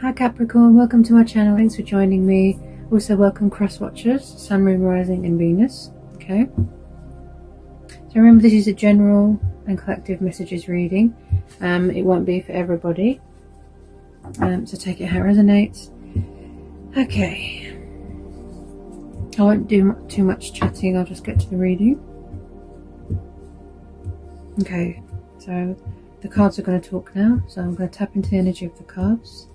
Hi Capricorn, welcome to my channel. Thanks for joining me. Also welcome cross watchers, Sun, Moon, Rising and Venus. Okay, so remember this is a general and collective messages reading. It won't be for everybody, so take it how it resonates. Okay, I won't do too much chatting, I'll just get to the reading. Okay, so the cards are going to talk now, so I'm going to tap into the energy of the cards.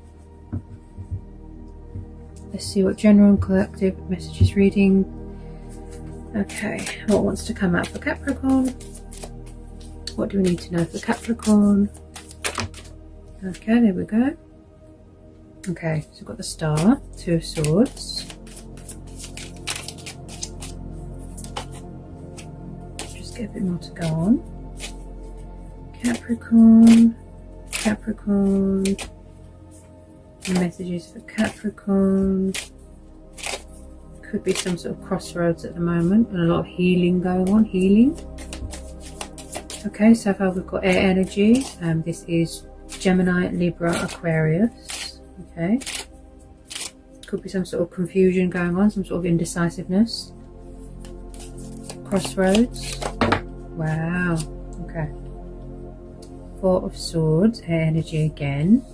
Let's see what general and collective messages reading. Okay, what wants to come out for Capricorn? What do we need to know for Capricorn? Okay, there we go. Okay, so we've got the Star, Two of Swords. Just get a bit more to go on. Capricorn, Capricorn. Messages for Capricorn. Could be some sort of crossroads at the moment and a lot of healing going on. Okay, so far we've got air energy. This is Gemini, Libra, Aquarius. Okay, could be some sort of confusion going on, some sort of indecisiveness. Crossroads. Wow. Okay, Four of Swords, air energy again.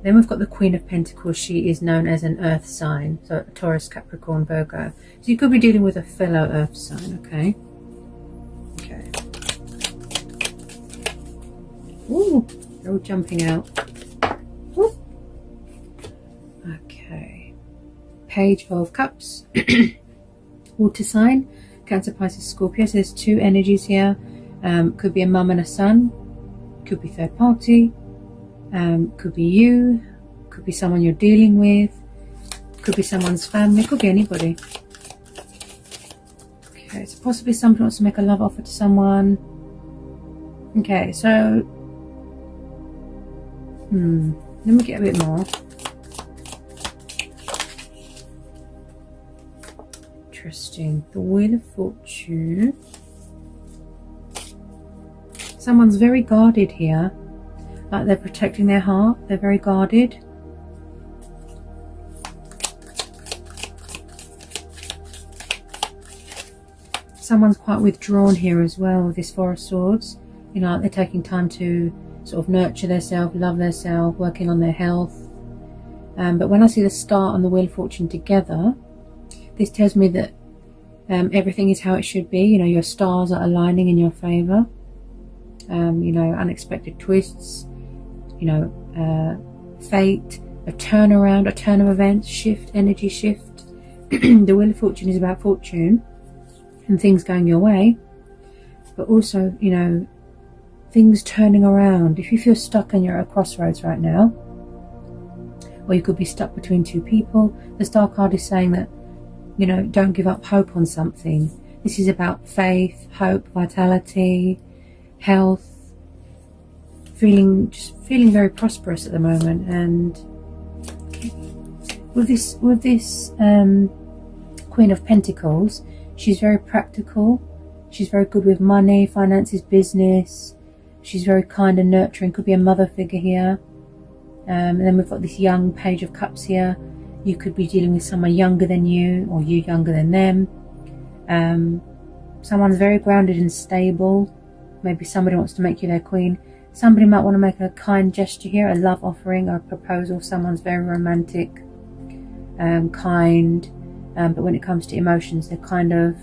Then we've got the Queen of Pentacles. She is known as an earth sign, so Taurus, Capricorn, Virgo. So you could be dealing with a fellow earth sign, okay? Okay. Ooh, they're all jumping out. Ooh. Okay. Page of Cups. Water sign, Cancer, Pisces, Scorpio. So there's two energies here. Could be a mum and a son. Could be third party. Could be you, could be someone you're dealing with, could be someone's family, could be anybody. Okay, so possibly somebody wants to make a love offer to someone. Okay, so let me get a bit more. Interesting. The Wheel of Fortune. Someone's very guarded here. Like they're protecting their heart, they're very guarded. Someone's quite withdrawn here as well with this Four of Swords. You know, like they're taking time to sort of nurture themselves, love themselves, working on their health. But when I see the Star and the Wheel of Fortune together, this tells me that everything is how it should be. You know, your stars are aligning in your favour. You know, unexpected twists. You know, fate, a turnaround, a turn of events, shift, energy shift. The Wheel of Fortune is about fortune and things going your way, but also, you know, things turning around. If you feel stuck and you're at a crossroads right now, or you could be stuck between two people, the Star card is saying that, you know, don't give up hope on something. This is about faith, hope, vitality, health. Just feeling very prosperous at the moment. And with this Queen of Pentacles, she's very practical. She's very good with money, finances, business. She's very kind and nurturing. Could be a mother figure here. And then we've got this young Page of Cups here. You could be dealing with someone younger than you, or you younger than them. Someone's very grounded and stable. Maybe somebody wants to make you their queen. Somebody might want to make a kind gesture here, a love offering or a proposal. Someone's very romantic, kind, but when it comes to emotions, they're kind of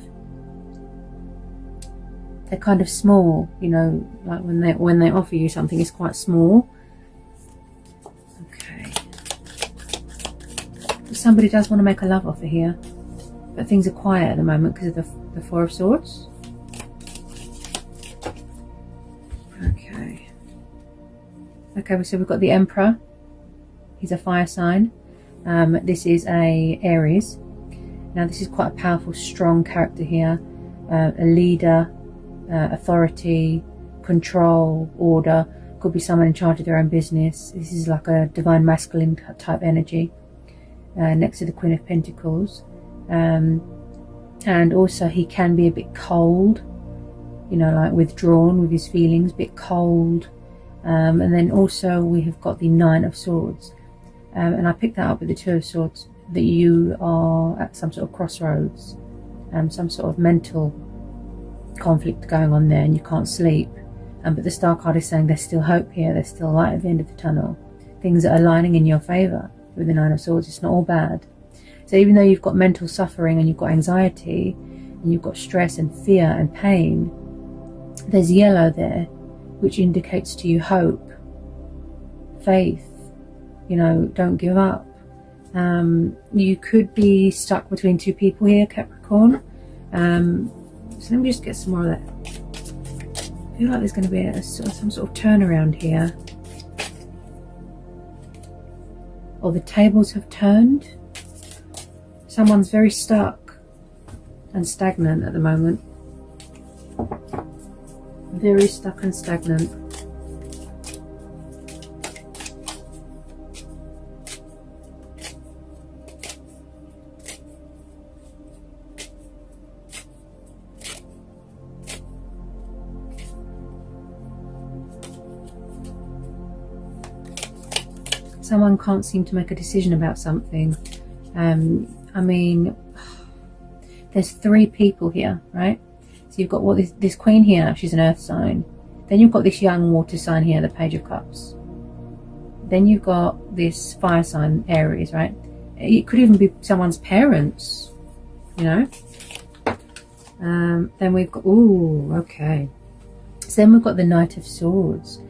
small. You know, like when they offer you something, it's quite small. Okay. Somebody does want to make a love offer here, but things are quiet at the moment because of the Four of Swords. Okay, so we've got the Emperor. He's a fire sign. This is a Aries. Now this is quite a powerful, strong character here. A leader, authority, control, order. Could be someone in charge of their own business. This is like a divine masculine type energy. Next to the Queen of Pentacles. And also he can be a bit cold. You know, like withdrawn with his feelings, a bit cold. And then also we have got the Nine of Swords. and I picked that up with the Two of Swords, that you are at some sort of crossroads, some sort of mental conflict going on there, and you can't sleep. But the Star card is saying there's still hope here, there's still light at the end of the tunnel. Things are aligning in your favour with the Nine of Swords. It's not all bad. So even though you've got mental suffering and you've got anxiety and you've got stress and fear and pain, there's yellow there, which indicates to you hope, faith, you know, don't give up. You could be stuck between two people here, Capricorn. So let me just get some more of that. I feel like there's going to be some sort of turnaround here. Or the tables have turned. Someone's very stuck and stagnant at the moment. Very stuck and stagnant. Someone can't seem to make a decision about something. I mean, there's three people here, right? So you've got this queen here, she's an earth sign. Then you've got this young water sign here, the Page of Cups. Then you've got this fire sign, Aries, right? It could even be someone's parents, you know? Then we've got, ooh, okay. So then we've got the Knight of Swords.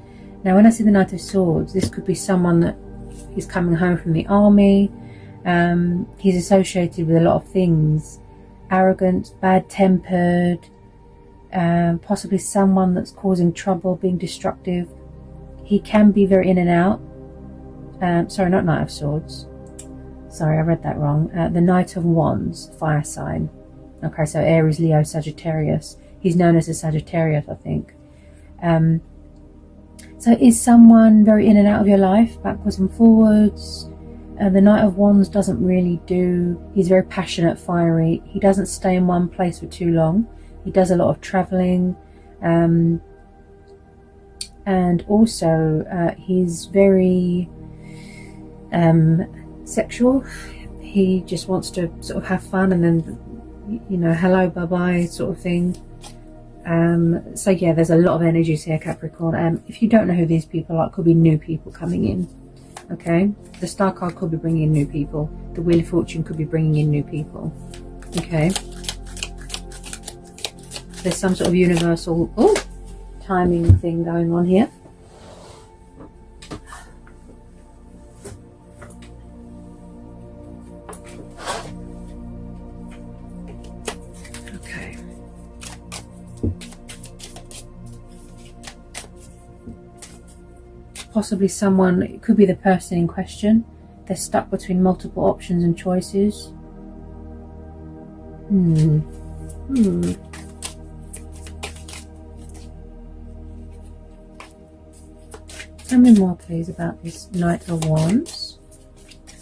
Now when I see the Knight of Swords, this could be someone that is coming home from the army. He's associated with a lot of things. Arrogant, bad-tempered, possibly someone that's causing trouble, being destructive. He can be very in and out. Sorry, not Knight of Swords. Sorry, I read that wrong. The Knight of Wands, fire sign. Okay, so Aries, Leo, Sagittarius. He's known as a Sagittarius, I think. So is someone very in and out of your life, backwards and forwards? The Knight of Wands doesn't really do, he's very passionate, fiery. He doesn't stay in one place for too long. He does a lot of travelling. And also he's very sexual. He just wants to sort of have fun and then, you know, hello, bye-bye sort of thing. So yeah, there's a lot of energies here, Capricorn. If you don't know who these people are, it could be new people coming in. Okay, the Star card could be bringing in new people. The Wheel of Fortune could be bringing in new people. Okay, there's some sort of universal timing thing going on here. Okay. Possibly someone, it could be the person in question. They're stuck between multiple options and choices. Tell me more, please, about this Knight of Wands.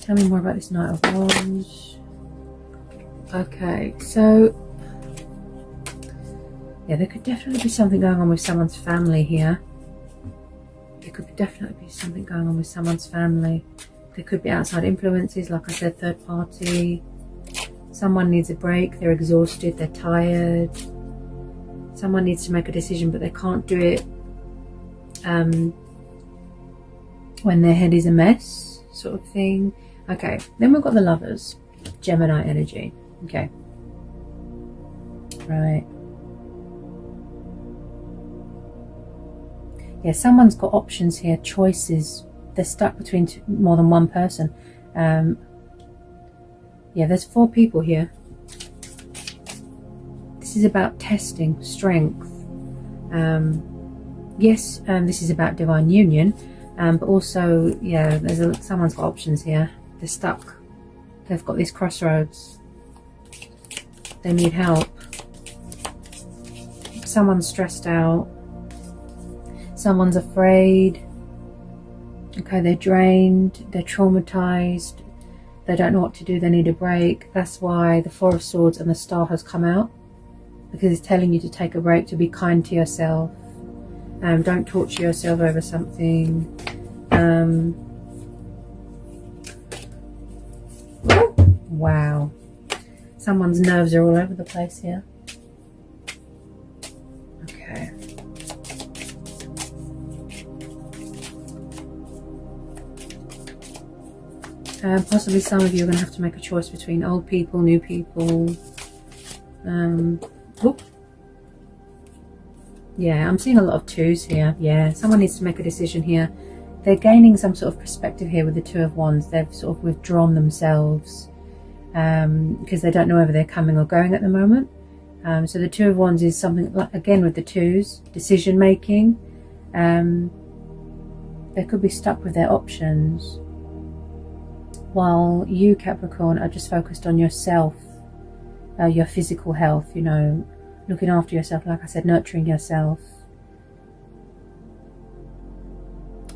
Tell me more about this Knight of Wands. Okay, so yeah, there could definitely be something going on with someone's family here. There could definitely be something going on with someone's family. There could be outside influences, like I said, third party. Someone needs a break, they're exhausted, they're tired. Someone needs to make a decision, but they can't do it when their head is a mess, sort of thing. Okay, then we've got the Lovers, Gemini energy. Okay. Right. Yeah, someone's got options here, choices. They're stuck between more than one person. Yeah, there's 4 people here. This is about testing strength. Yes, this is about divine union, but also, yeah, someone's got options here. They're stuck. They've got these crossroads. They need help. Someone's stressed out. Someone's afraid. Okay, they're drained. They're traumatized. They don't know what to do. They need a break. That's why the Four of Swords and the Star has come out, because it's telling you to take a break, to be kind to yourself. Don't torture yourself over something. Wow. Someone's nerves are all over the place here. Okay. Possibly some of you are going to have to make a choice between old people, new people. Yeah, I'm seeing a lot of twos here. Yeah, someone needs to make a decision here. They're gaining some sort of perspective here with the Two of Wands. They've sort of withdrawn themselves because they don't know whether they're coming or going at the moment. So the Two of Wands is something like, again, with the twos, decision making. They could be stuck with their options, while you, Capricorn, are just focused on yourself, your physical health, you know, looking after yourself, like I said, nurturing yourself.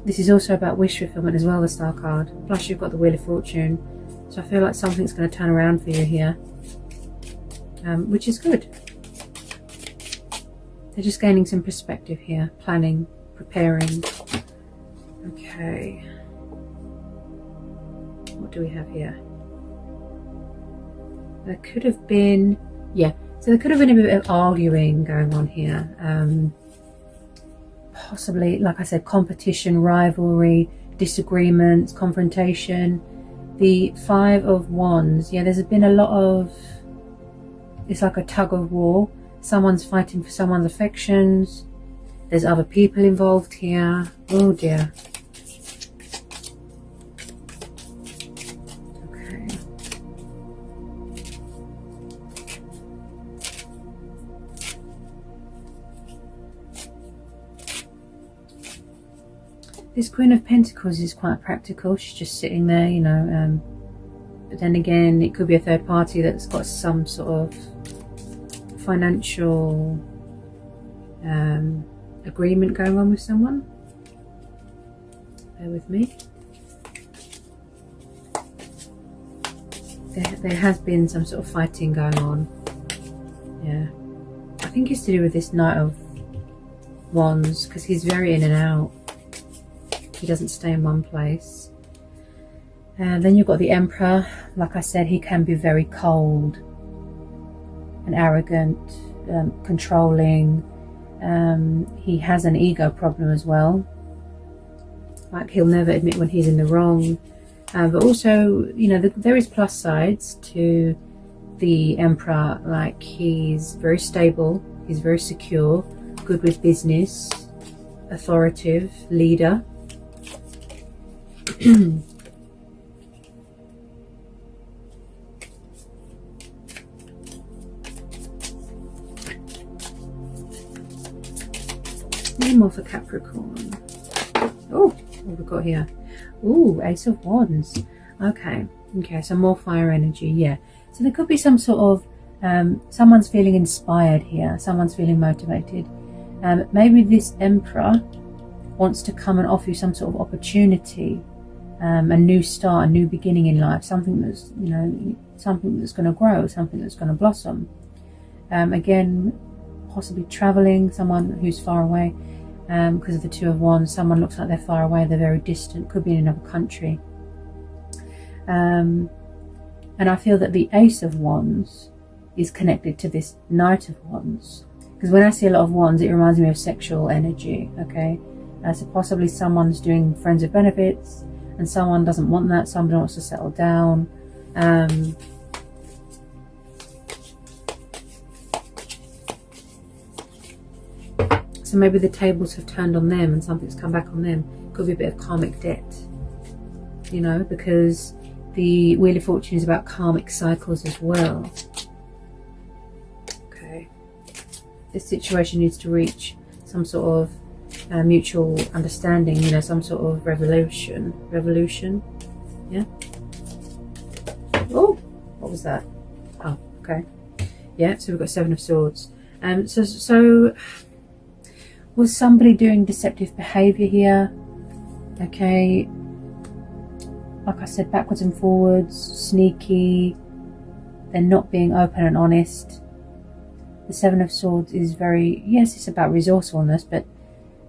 This is also about wish fulfillment as well, the Star card. Plus you've got the Wheel of Fortune. So I feel like something's going to turn around for you here, which is good. They're just gaining some perspective here, planning, preparing. Okay. What do we have here? There could have been, yeah, so there could have been a bit of arguing going on here. Possibly, like I said, competition, rivalry, disagreements, confrontation. The Five of Wands, yeah, there's been a lot of, it's like a tug of war. Someone's fighting for someone's affections. There's other people involved here. Oh dear. This Queen of Pentacles is quite practical. She's just sitting there, you know, but then again, it could be a third party that's got some sort of financial agreement going on with someone. Bear with me. There has been some sort of fighting going on. Yeah. I think it's to do with this Knight of Wands, because he's very in and out. He doesn't stay in one place. And then you've got the Emperor. Like I said, he can be very cold and arrogant, controlling. He has an ego problem as well. Like, he'll never admit when he's in the wrong. But also, you know, there is plus sides to the Emperor. Like, he's very stable, he's very secure, good with business, authoritative, leader. Any more for Capricorn? Oh, what have we got here? Ooh, Ace of Wands. Okay, so more fire energy, yeah. So there could be some sort of, someone's feeling inspired here, someone's feeling motivated. Maybe this Emperor wants to come and offer you some sort of opportunity, a new start, a new beginning in life, something that's, you know, something that's going to grow, something that's going to blossom. Again, possibly traveling, someone who's far away, because of the Two of Wands. Someone looks like they're far away, they're very distant, could be in another country. And I feel that the Ace of Wands is connected to this Knight of Wands, because when I see a lot of wands, it reminds me of sexual energy. Okay, so possibly someone's doing friends with benefits, and someone doesn't want that, somebody wants to settle down. So maybe the tables have turned on them and something's come back on them. Could be a bit of karmic debt, you know, because the Wheel of Fortune is about karmic cycles as well. Okay, this situation needs to reach some sort of mutual understanding, you know, some sort of revolution, yeah. Oh, what was that? Oh, okay, yeah. So we've got Seven of Swords. So was somebody doing deceptive behavior here? Okay, like I said, backwards and forwards, sneaky. They're not being open and honest. The Seven of Swords is very, yes, it's about resourcefulness, but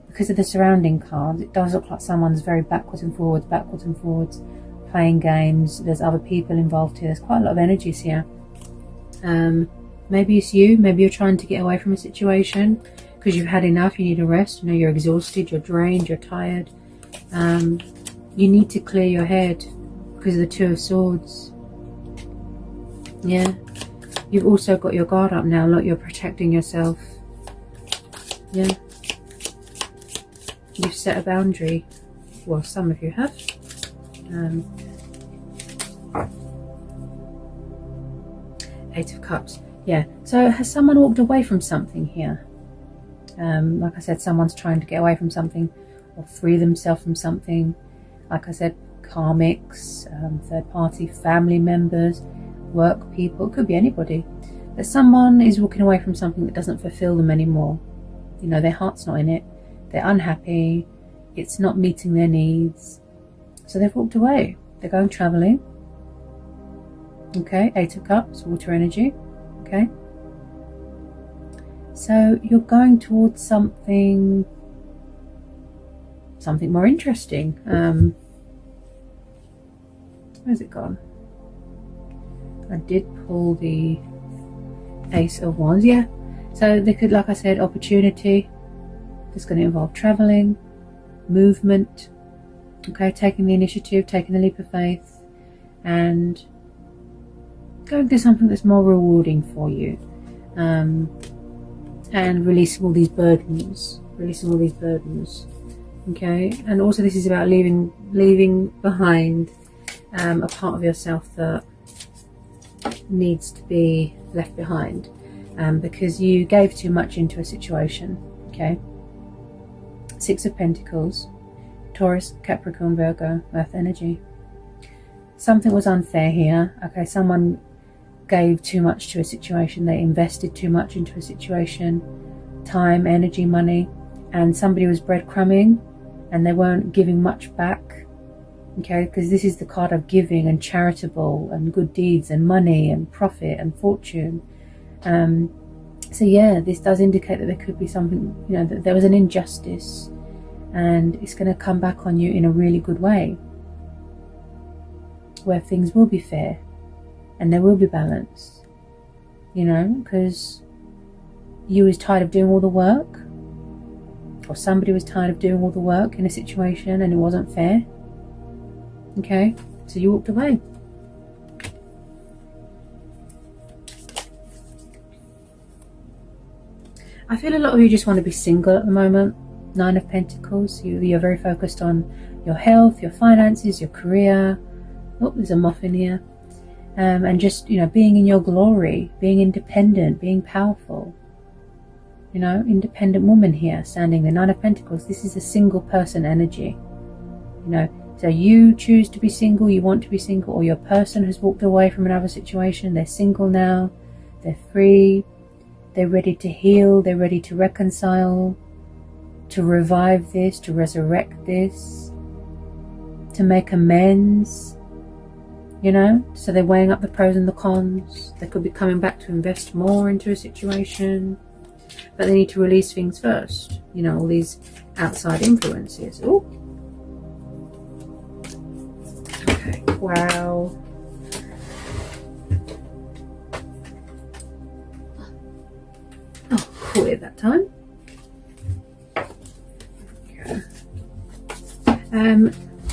because of the surrounding cards, it does look like someone's very backwards and forwards, playing games. There's other people involved here. There's quite a lot of energies here. Maybe it's you. Maybe you're trying to get away from a situation because you've had enough. You need a rest. You know, you're exhausted, you're drained, you're tired. You need to clear your head because of the Two of Swords. Yeah. You've also got your guard up now. Look, you're protecting yourself. Yeah. You've set a boundary. Well, some of you have. Eight of Cups. Yeah. So has someone walked away from something here? Like I said, someone's trying to get away from something or free themselves from something. Like I said, karmics, third party, family members, work people. It could be anybody. That someone is walking away from something that doesn't fulfill them anymore. You know, their heart's not in it. They're unhappy. It's not meeting their needs. So they've walked away. They're going traveling. Okay, Eight of Cups, water energy. Okay. So you're going towards something more interesting. Where's it gone? I did pull the Ace of Wands. Yeah. So they could, like I said, opportunity. It's going to involve traveling, movement. Okay, taking the initiative, taking the leap of faith, and going to something that's more rewarding for you. And releasing all these burdens. Okay, and also this is about leaving behind a part of yourself that needs to be left behind, because you gave too much into a situation. Okay, Six of Pentacles, Taurus, Capricorn, Virgo, Earth energy. Something was unfair here. Okay, someone gave too much to a situation. They invested too much into a situation, time, energy, money, and somebody was breadcrumbing and they weren't giving much back. Okay, because this is the card of giving and charitable and good deeds and money and profit and fortune. So yeah, this does indicate that there could be something, you know, that there was an injustice, and it's going to come back on you in a really good way, where things will be fair and there will be balance, you know, because you was tired of doing all the work, or somebody was tired of doing all the work in a situation and it wasn't fair. Okay, so you walked away. I feel a lot of you just want to be single at the moment. Nine of Pentacles. You're very focused on your health, your finances, your career. Oh, there's a moth in here. And just, you know, being in your glory, being independent, being powerful. You know, independent woman here, standing there. Nine of Pentacles. This is a single person energy. You know, so you choose to be single, you want to be single, or your person has walked away from another situation. They're single now. They're free. They're ready to heal. They're ready to reconcile, to revive this, to resurrect this, to make amends. You know, so they're weighing up the pros and the cons. They could be coming back to invest more into a situation, but they need to release things first. You know, all these outside influences. Oh, okay, wow. Oh, caught it that time. Okay.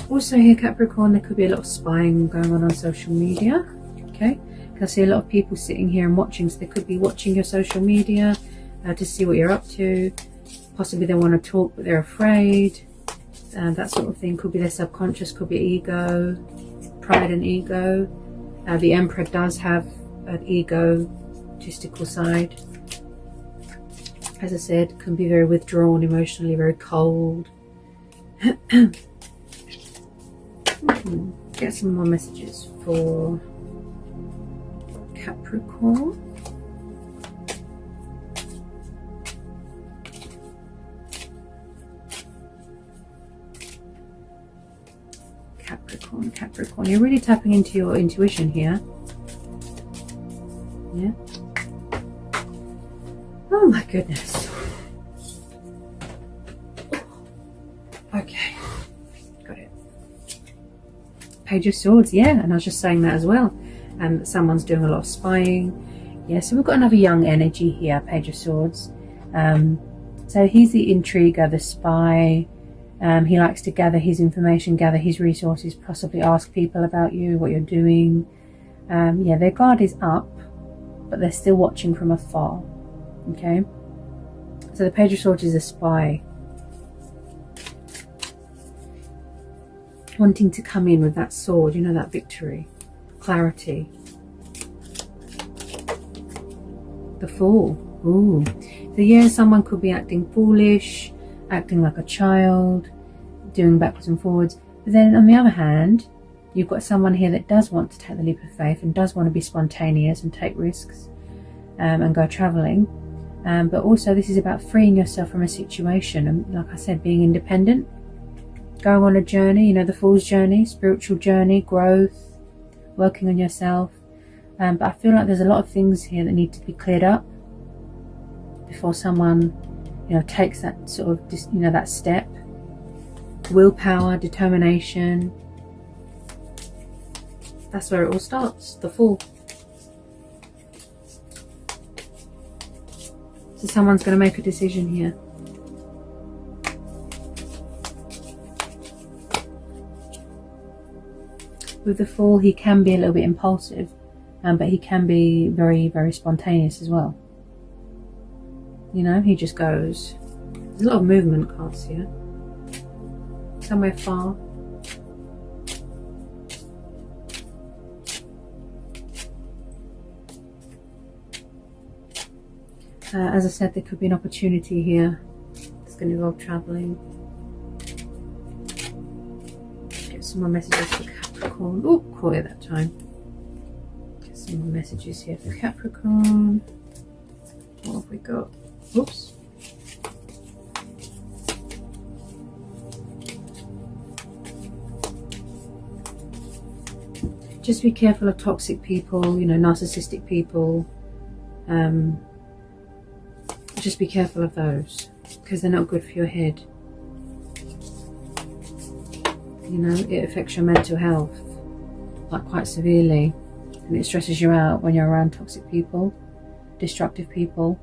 Also here, Capricorn, there could be a lot of spying going on social media. Okay, I see a lot of people sitting here and watching, so they could be watching your social media to see what you're up to. Possibly they want to talk but they're afraid. That sort of thing. Could be their subconscious, could be ego, pride and ego. The Emperor does have an egotistical side. As I said, can be very withdrawn emotionally, very cold. Get some more messages for Capricorn. Capricorn, you're really tapping into your intuition here. Yeah. Oh my goodness. Okay, got it. Page of Swords, yeah, and I was just saying that as well. Someone's doing a lot of spying. Yeah, so we've got another young energy here, Page of Swords. So he's the intriguer, the spy. He likes to gather his information, gather his resources, possibly ask people about you, what you're doing. Yeah, their guard is up, but they're still watching from afar. Okay, so the Page of Swords is a spy, wanting to come in with that sword, you know, that victory, clarity. The Fool. Ooh. So yeah, someone could be acting foolish, acting like a child, doing backwards and forwards. But then on the other hand, you've got someone here that does want to take the leap of faith and does want to be spontaneous and take risks and go travelling. But also this is about freeing yourself from a situation and, like I said, being independent. Going on a journey, you know, the Fool's journey, spiritual journey, growth, working on yourself. But I feel like there's a lot of things here that need to be cleared up before someone, you know, takes that sort of, you know, that step. Willpower, determination. That's where it all starts, the Fool. So someone's going to make a decision here. With the Fool, he can be a little bit impulsive, but he can be very, very spontaneous as well. You know, he just goes. There's a lot of movement cards here. Somewhere far. As I said, there could be an opportunity here. It's going to involve travelling. Get some more messages for Capricorn. Oh, caught it that time. Get some more messages here for Capricorn. What have we got? Oops. Just be careful of toxic people, you know, narcissistic people. Just be careful of those, because they're not good for your head. You know, it affects your mental health, like quite severely, and it stresses you out when you're around toxic people, destructive people,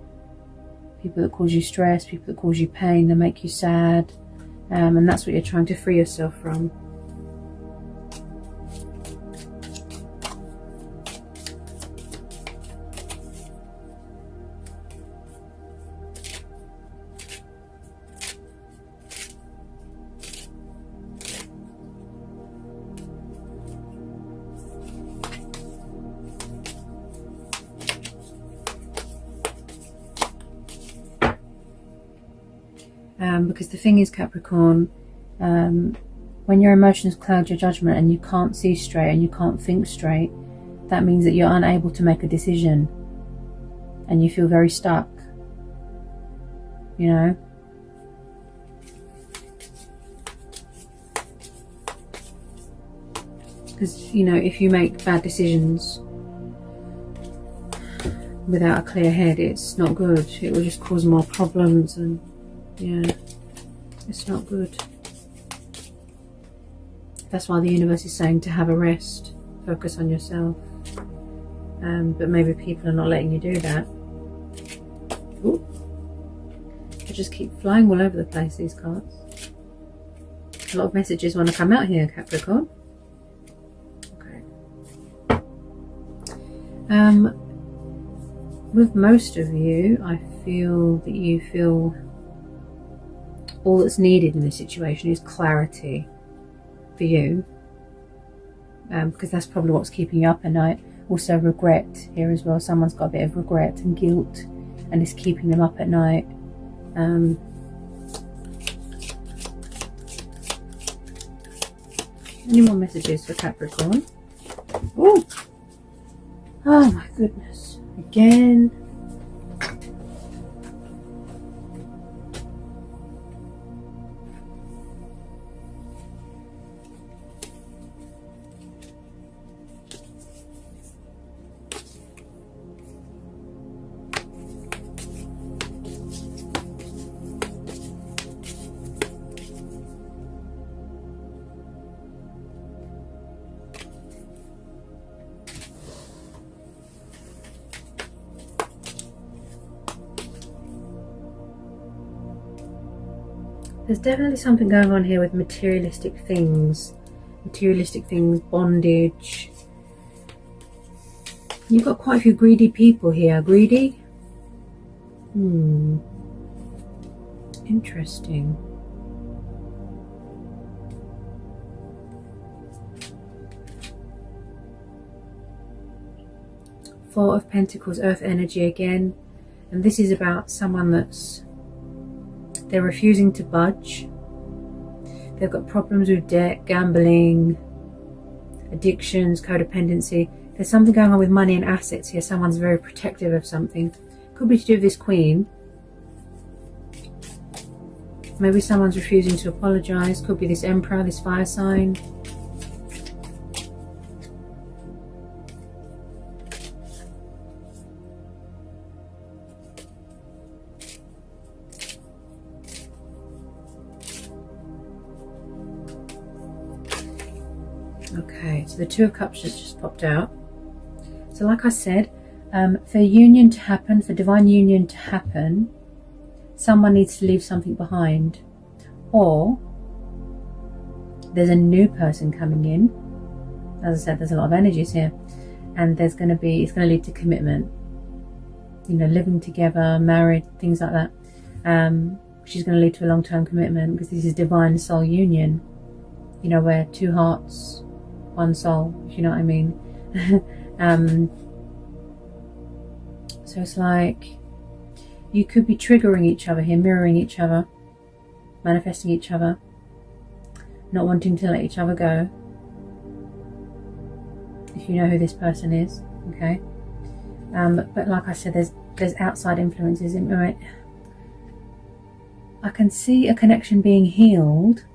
people that cause you stress, people that cause you pain, that make you sad, and that's what you're trying to free yourself from. Because the thing is, Capricorn, when your emotions cloud your judgment and you can't see straight and you can't think straight, that means that you're unable to make a decision and you feel very stuck, you know. Because, you know, if you make bad decisions without a clear head, it's not good. It will just cause more problems, and yeah, it's not good. That's why the universe is saying to have a rest, focus on yourself. But maybe people are not letting you do that. Ooh. They just keep flying all over the place, these cards. A lot of messages want to come out here, Capricorn. Okay. With most of you, I feel that you feel all that's needed in this situation is clarity for you, because that's probably what's keeping you up at night. Also regret here as well. Someone's got a bit of regret and guilt and it's keeping them up at night. Any more messages for Capricorn? Ooh. Oh my goodness. Again. There's definitely something going on here with materialistic things, bondage. You've got quite a few greedy people here. Greedy? Interesting. Four of Pentacles, Earth energy again. And this is about someone they're refusing to budge. They've got problems with debt, gambling, addictions, codependency. There's something going on with money and assets here. Someone's very protective of something. Could be to do with this Queen. Maybe someone's refusing to apologize. Could be this Emperor, this fire sign. Okay, so the Two of Cups just popped out. So like I said, for union to happen, for divine union to happen, someone needs to leave something behind. Or there's a new person coming in. As I said, there's a lot of energies here. And it's going to lead to commitment. You know, living together, married, things like that. Which is going to lead to a long-term commitment, because this is divine soul union. You know, where two hearts, one soul, if you know what I mean. So it's like you could be triggering each other here, mirroring each other, manifesting each other, not wanting to let each other go. If you know who this person is, okay. But like I said, there's outside influences in it. I can see a connection being healed,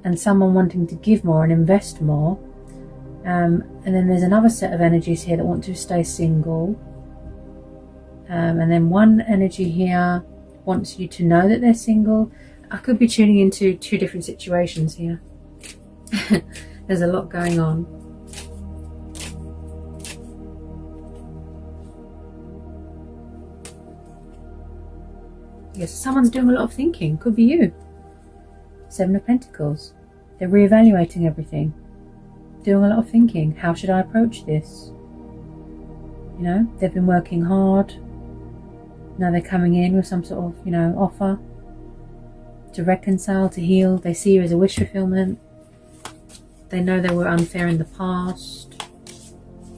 and someone wanting to give more and invest more. And then there's another set of energies here that want to stay single. And then one energy here wants you to know that they're single. I could be tuning into two different situations here. There's a lot going on. Yes, someone's doing a lot of thinking. Could be you. Seven of Pentacles. They're reevaluating everything. Doing a lot of thinking. How should I approach this? You know, they've been working hard. Now they're coming in with some sort of, you know, offer to reconcile, to heal. They see you as a wish fulfillment. They know they were unfair in the past.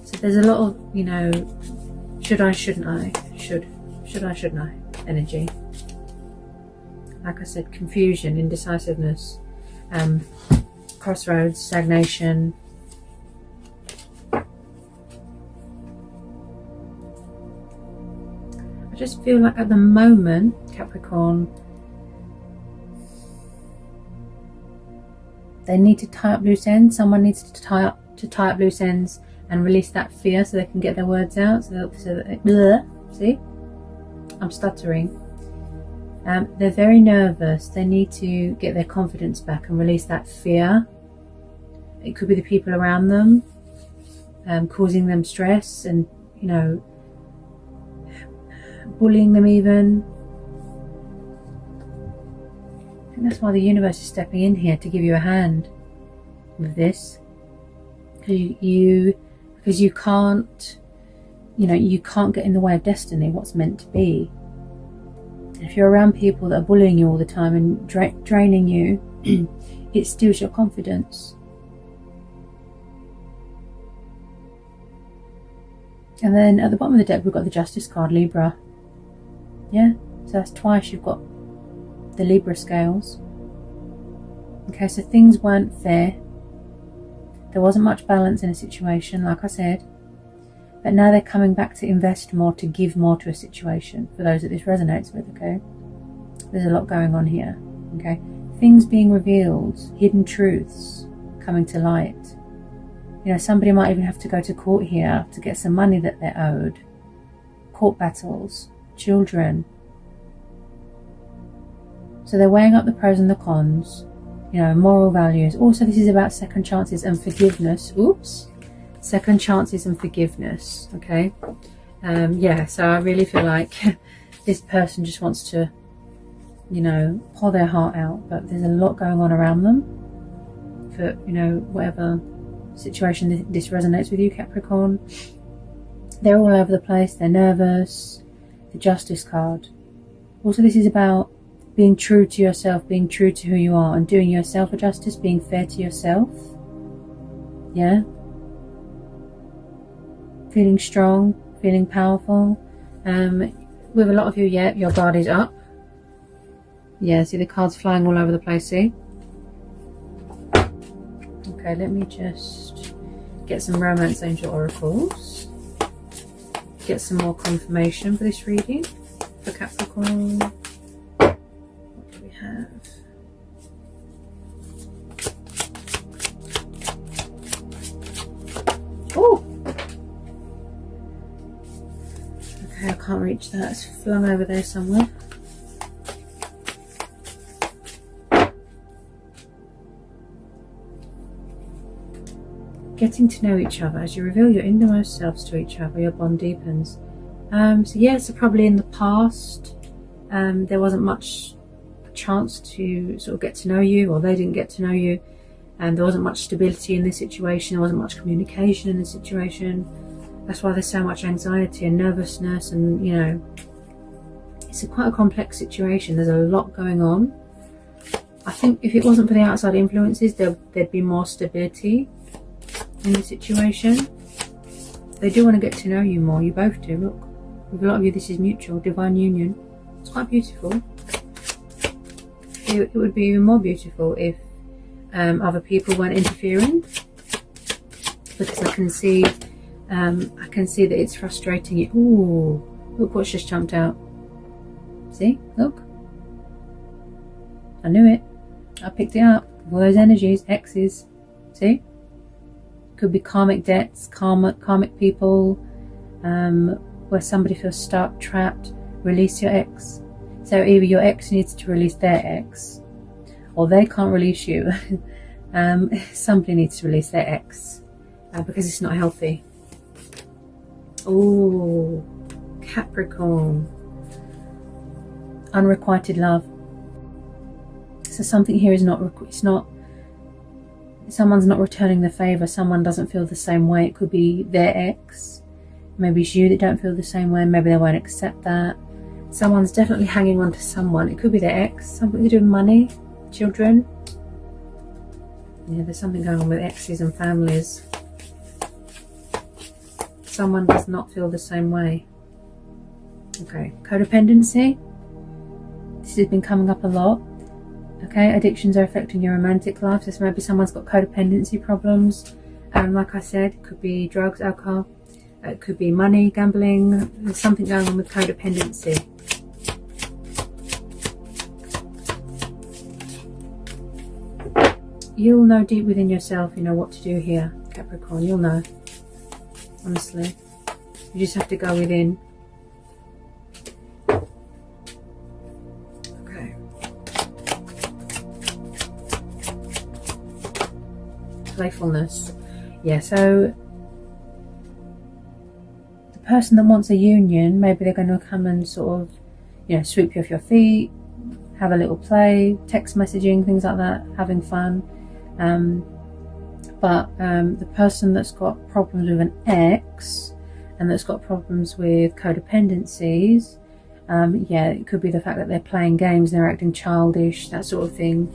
So there's a lot of, you know, should I, shouldn't I? Should I, shouldn't I? Energy. Like I said, confusion, indecisiveness, crossroads, stagnation. I just feel like at the moment, Capricorn, they need to tie up loose ends. Someone needs to tie up loose ends and release that fear so they can get their words out. See, I'm stuttering. They're very nervous. They need to get their confidence back and release that fear. It could be the people around them causing them stress and, you know, bullying them even. I think that's why the universe is stepping in here to give you a hand with this. Because you can't, you know, you can't get in the way of destiny, what's meant to be. If you're around people that are bullying you all the time and draining you, it steals your confidence. And then at the bottom of the deck, we've got the Justice card, Libra. Yeah, so that's twice you've got the Libra scales. Okay, so things weren't fair. There wasn't much balance in a situation, like I said. But now they're coming back to invest more, to give more to a situation, for those that this resonates with, okay? There's a lot going on here, okay? Things being revealed, hidden truths coming to light. You know, somebody might even have to go to court here to get some money that they're owed. Court battles, children. So they're weighing up the pros and the cons, you know, moral values. Also, this is about second chances and forgiveness. Oops. Second chances and forgiveness, okay? Yeah, so I really feel like this person just wants to you know, pour their heart out, but there's a lot going on around them for, you know, whatever situation this resonates with you, Capricorn. They're all over the place, they're nervous. The Justice card. Also, this is about being true to yourself, being true to who you are, and doing yourself a justice, being fair to yourself. Yeah? Feeling strong, feeling powerful. With a lot of you, yeah, your guard is up. Yeah, see the cards flying all over the place, see? Okay, let me just get some Romance Angel oracles. Get some more confirmation for this reading for Capricorn. What do we have? Oh! Okay, I can't reach that. It's flung over there somewhere. Getting to know each other. As you reveal your innermost selves to each other, your bond deepens. So yeah, so probably in the past there wasn't much chance to sort of get to know you, or they didn't get to know you, and there wasn't much stability in this situation, there wasn't much communication in this situation. That's why there's so much anxiety and nervousness, and you know, it's quite a complex situation. There's a lot going on. I think if it wasn't for the outside influences, there'd be more stability in the situation. They do want to get to know you more. You both do. Look, with a lot of you, this is mutual, divine union. It's quite beautiful. It would be even more beautiful if other people weren't interfering, because I can see that it's frustrating you. Ooh, look what's just jumped out. See, look. I knew it. I picked it up. All those energies, exes. See. Could be karmic debts, karmic people, where somebody feels stuck, trapped. Release your ex. So either your ex needs to release their ex, or they can't release you. Somebody needs to release their ex because it's not healthy. Oh, Capricorn. Unrequited love. So something here is someone's not returning the favour. Someone doesn't feel the same way. It could be their ex. Maybe it's you that don't feel the same way. Maybe they won't accept that. Someone's definitely hanging on to someone. It could be their ex. Something to do with money, children. Yeah, there's something going on with exes and families. Someone does not feel the same way. Okay, codependency. This has been coming up a lot. Okay, addictions are affecting your romantic life. So maybe someone's got codependency problems. Like I said, it could be drugs, alcohol. It could be money, gambling. There's something going on with codependency. You'll know deep within yourself, you know what to do here, Capricorn. You'll know. Honestly. You just have to go within. Playfulness. Yeah, so the person that wants a union, maybe they're going to come and sort of, you know, sweep you off your feet, have a little play, text messaging, things like that, having fun. But the person that's got problems with an ex and that's got problems with codependencies, yeah, it could be the fact that they're playing games, they're acting childish, that sort of thing.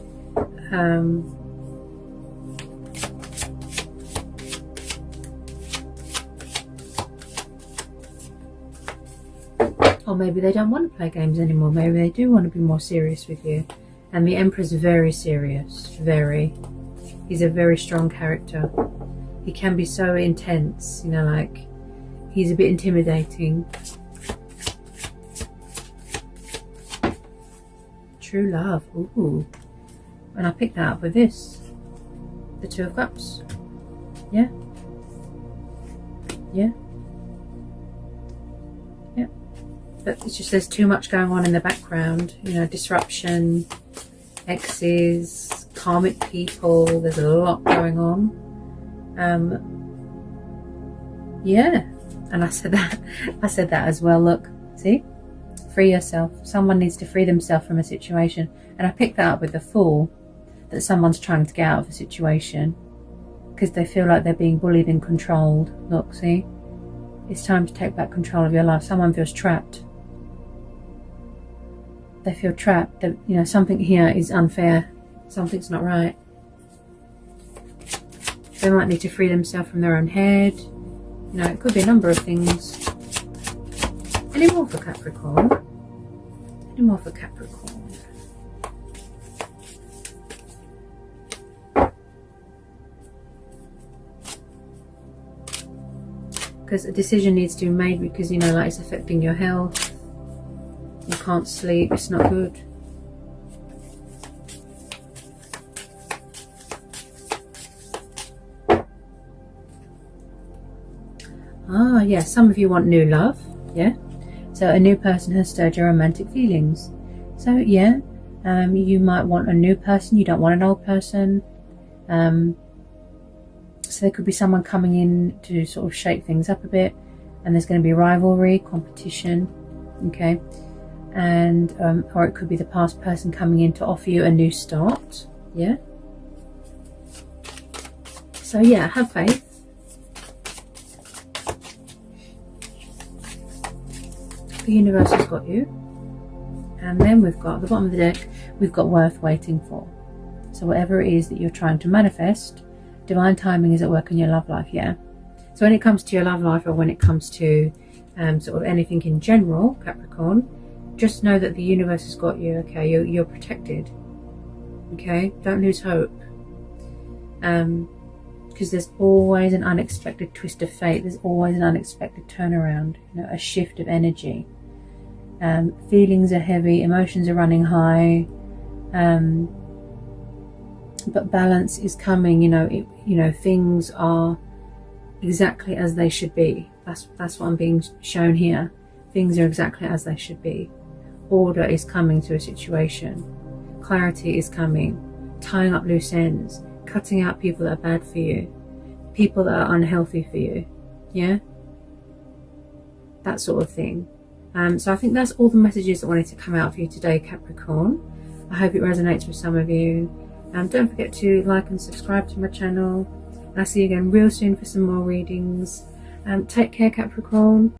Or maybe they don't want to play games anymore. Maybe they do want to be more serious with you. And the Emperor's very serious. Very. He's a very strong character. He can be so intense. You know, like, he's a bit intimidating. True love. Ooh. And I picked that up with this. The Two of Cups. Yeah. Yeah. But it's just there's too much going on in the background, you know, disruption, exes, karmic people, there's a lot going on. Yeah, and I said that as well. Look, see, Free yourself. Someone needs to free themselves from a situation. And I picked that up with the Fool, that someone's trying to get out of a situation because they feel like they're being bullied and controlled. Look, see? It's time to take back control of your life. Someone feels trapped. They feel trapped. That, you know, something here is unfair. Something's not right. They might need to free themselves from their own head. You know, it could be a number of things. Any more for Capricorn? Any more for Capricorn? Because a decision needs to be made because, you know, like it's affecting your health. You can't sleep. It's not good. Ah, yeah, some of you want new love, yeah? So a new person has stirred your romantic feelings. So, yeah, you might want a new person, you don't want an old person. So there could be someone coming in to sort of shake things up a bit, and there's going to be rivalry, competition, okay? And, or it could be the past person coming in to offer you a new start, yeah? So, yeah, have faith. The universe has got you. And then we've got, at the bottom of the deck, we've got worth waiting for. So whatever it is that you're trying to manifest, divine timing is at work in your love life, yeah? So when it comes to your love life, or when it comes to sort of anything in general, Capricorn, just know that the universe has got you, okay? You're protected, okay? Don't lose hope. Because there's always an unexpected twist of fate. There's always an unexpected turnaround, you know, a shift of energy. Feelings are heavy, emotions are running high, but balance is coming. You know, things are exactly as they should be. That's what I'm being shown here. Things are exactly as they should be. Order is coming to a situation. Clarity is coming. Tying up loose ends. Cutting out people that are bad for you, people that are unhealthy for you, yeah, that sort of thing. So I think that's all the messages that wanted to come out for you today, Capricorn. I hope it resonates with some of you. Don't forget to like and subscribe to my channel. I'll see you again real soon for some more readings. Take care, Capricorn.